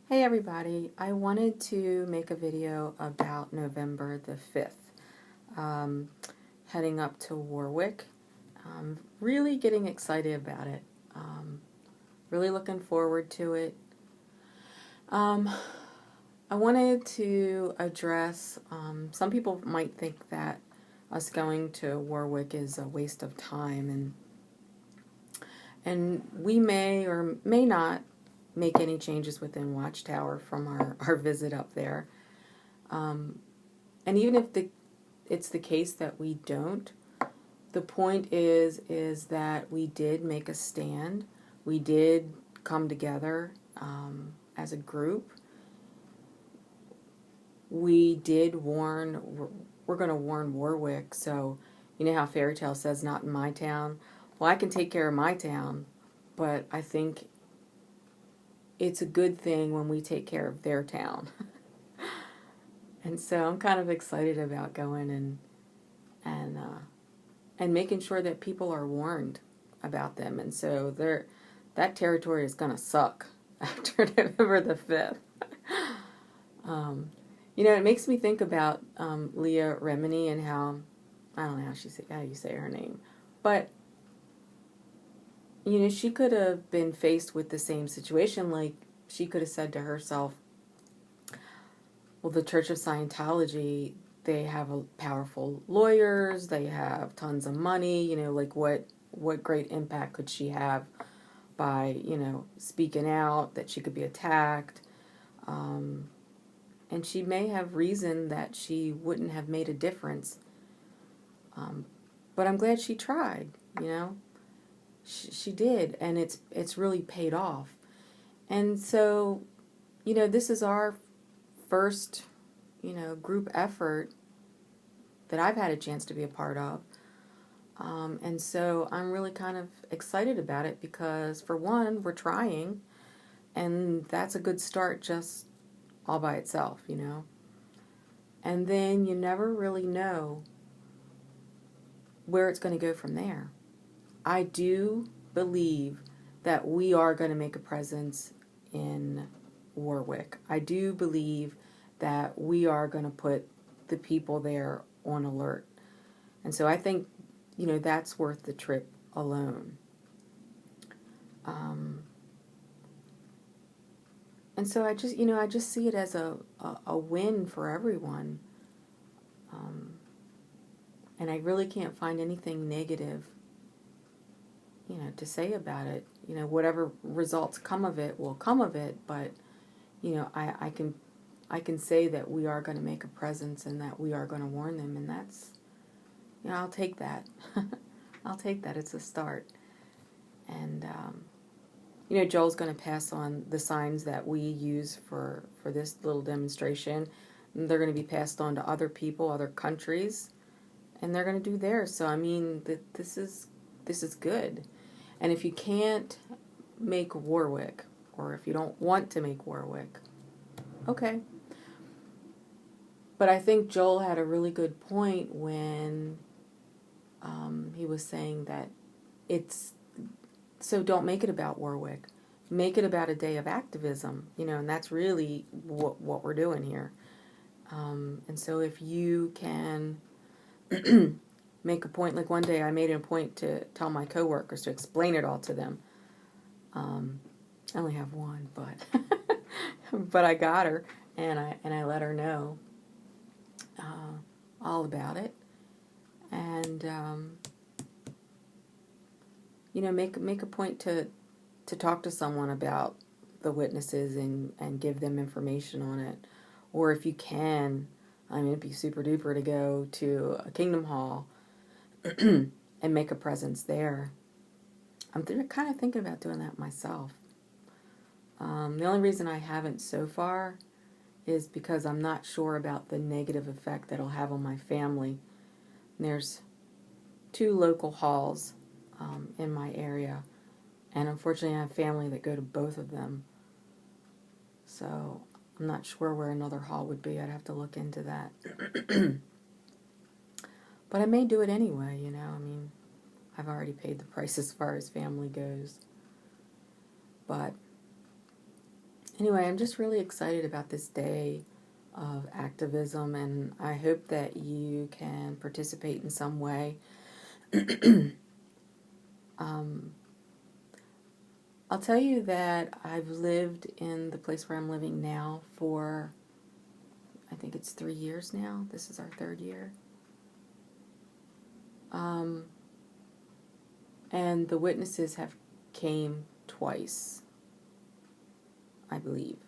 Hey everybody, I wanted to make a video about November the 5th, heading up to Warwick. Really getting excited about it, really looking forward to it. I wanted to address, some people might think that us going to Warwick is a waste of time, and we may or may not make any changes within Watchtower from our visit up there. And even if it's the case that we don't, the point is that we did make a stand. We did come together as a group. We did warn, we're going to warn Warwick. So, you know how fairy tale says, not in my town? Well, I can take care of my town, but I think it's a good thing when we take care of their town. And so I'm kind of excited about going and making sure that people are warned about them. And so that territory is going to suck after November the 5th. You know, it makes me think about Leah Remini and how, I don't know how you say her name, but you know, she could have been faced with the same situation. Like, she could have said to herself, well, the Church of Scientology, they have powerful lawyers, they have tons of money, you know, like what great impact could she have by, you know, speaking out, that she could be attacked. And she may have reasoned that she wouldn't have made a difference. But I'm glad she tried, you know. She did, and it's really paid off. And so, you know, this is our first, you know, group effort that I've had a chance to be a part of. And so I'm really kind of excited about it because, for one, we're trying, and that's a good start just all by itself, you know. And then you never really know where it's going to go from there. I do believe that we are going to make a presence in Warwick. I do believe that we are going to put the people there on alert. And so I think, you know, that's worth the trip alone. And so I just see it as a win for everyone. And I really can't find anything negative, you know, to say about it. You know, whatever results come of it will come of it, but, you know, I can say that we are going to make a presence and that we are going to warn them, and that's, you know, I'll take that. I'll take that. It's a start. And, you know, Joel's going to pass on the signs that we use for this little demonstration. And they're going to be passed on to other people, other countries, and they're going to do theirs. So, I mean, this is good. And if you can't make Warwick, or if you don't want to make Warwick, okay. But I think Joel had a really good point when he was saying that so don't make it about Warwick. Make it about a day of activism, you know, and that's really what we're doing here. And so if you can make a point, like one day I made it a point to tell my coworkers to explain it all to them. I only have one, but but I got her, and I let her know all about it, and you know, make a point to talk to someone about the witnesses and give them information on it, or if you can, I mean, it'd be super duper to go to a Kingdom Hall and make a presence there. I'm kind of thinking about doing that myself. The only reason I haven't so far is because I'm not sure about the negative effect that it'll have on my family. And there's 2 local halls in my area, and unfortunately I have family that go to both of them. So I'm not sure where another hall would be. I'd have to look into that. But I may do it anyway, you know. I mean, I've already paid the price as far as family goes. But Anyway, I'm just really excited about this day of activism, and I hope that you can participate in some way. I'll tell you that I've lived in the place where I'm living now for, I think it's 3 years now. This is our 3rd year. And the witnesses have came twice, I believe.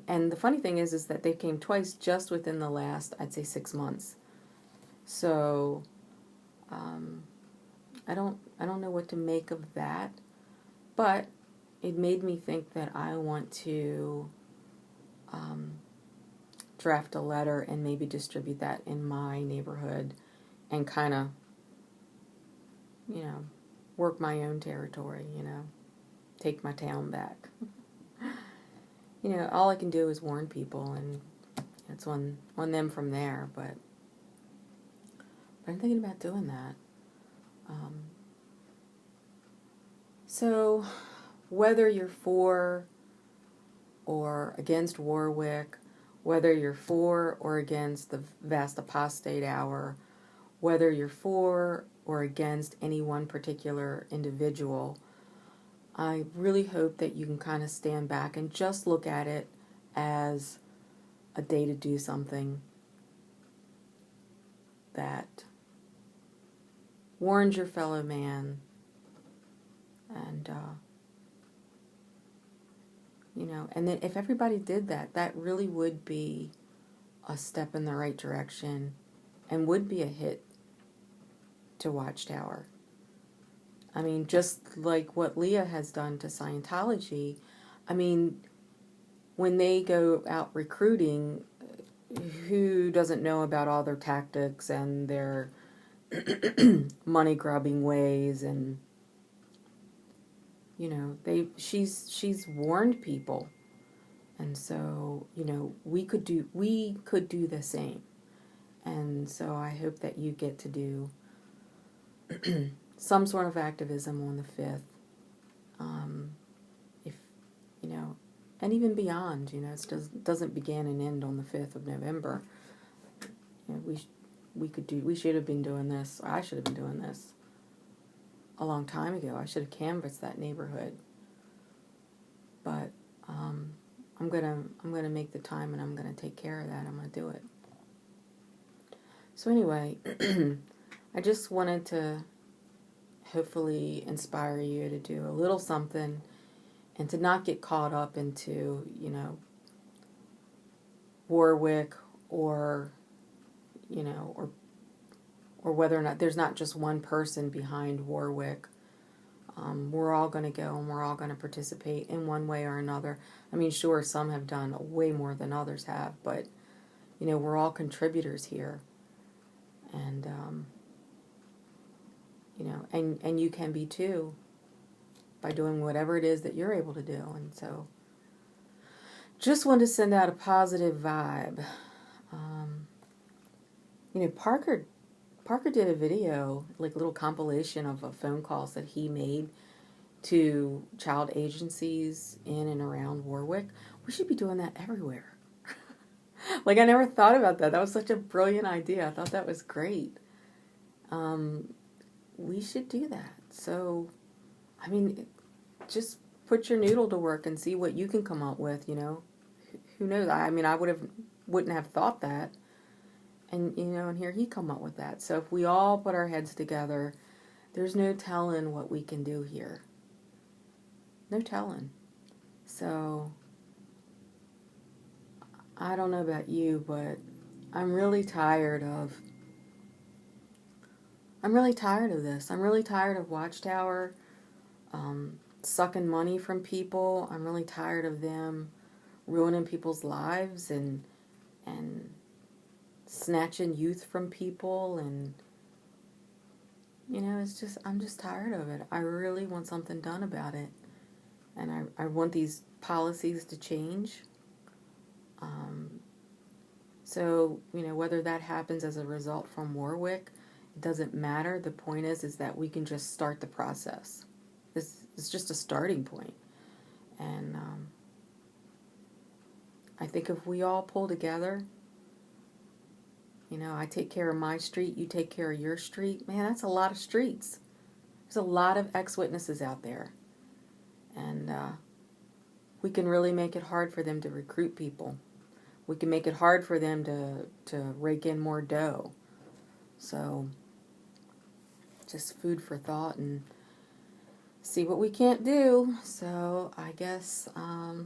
And the funny thing is that they came twice just within the last, I'd say, 6 months. So, I don't know what to make of that, but it made me think that I want to draft a letter and maybe distribute that in my neighborhood and kind of, work my own territory, take my town back. All I can do is warn people, and it's on them from there, but I'm thinking about doing that. So, whether you're for or against Warwick, whether you're for or against the vast apostate hour, whether you're for or against any one particular individual, I really hope that you can kind of stand back and just look at it as a day to do something that warns your fellow man, and and then if everybody did that, that really would be a step in the right direction and would be a hit to Watchtower. I mean, just like what Leah has done to Scientology. I mean, when they go out recruiting, who doesn't know about all their tactics and their money grubbing ways? And she's warned people, and so we could do the same. And so I hope that you get to do some sort of activism on the 5th, if and even beyond. It doesn't begin and end on the 5th of November. We should have been doing this. I should have been doing this a long time ago. I should have canvassed that neighborhood. But I'm gonna make the time, and I'm gonna take care of that. I'm gonna do it. So anyway, I just wanted to hopefully inspire you to do a little something and to not get caught up into, Warwick or whether or not there's not just one person behind Warwick. We're all going to go, and we're all going to participate in one way or another. I mean, sure, some have done way more than others have, but, we're all contributors here. And, and you can be too by doing whatever it is that you're able to do. And so just wanted to send out a positive vibe. Parker did a video, like a little compilation of phone calls that he made to child agencies in and around Warwick. We should be doing that everywhere. Like, I never thought about that. That was such a brilliant idea. I thought that was great. We should do that. So, I mean, just put your noodle to work and see what you can come up with, Who knows? I mean, I wouldn't have thought that. And, and here he come up with that. So if we all put our heads together, there's no telling what we can do here. No telling. So, I don't know about you, but I'm really tired of this. I'm really tired of Watchtower sucking money from people. I'm really tired of them ruining people's lives and snatching youth from people, and I'm just tired of it. I really want something done about it, and I want these policies to change. So whether that happens as a result from Warwick, it doesn't matter. The point is that we can just start the process. It's just a starting point, and I think if we all pull together, you know, I take care of my street, you take care of your street, man, that's a lot of streets. There's a lot of ex-witnesses out there. And we can really make it hard for them to recruit people. We can make it hard for them to rake in more dough. So, just food for thought and see what we can't do. So, I guess I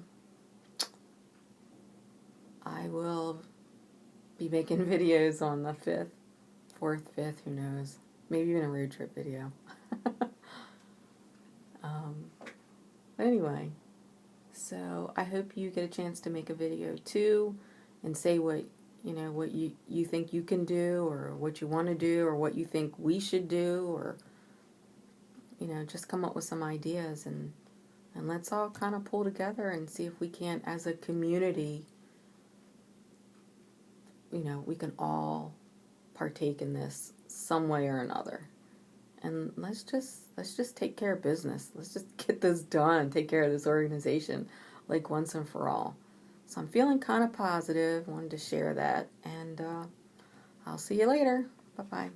will be making videos on the 5th, 4th, 5th, who knows. Maybe even a road trip video. Anyway, so I hope you get a chance to make a video too and say what, you know, what you think you can do, or what you want to do, or what you think we should do, or, you know, just come up with some ideas, and let's all kind of pull together and see if we can't, as a community, you know, we can all partake in this some way or another. And let's just take care of business. Let's just get this done. Take care of this organization, like, once and for all. So I'm feeling kind of positive. Wanted to share that. And I'll see you later. Bye-bye.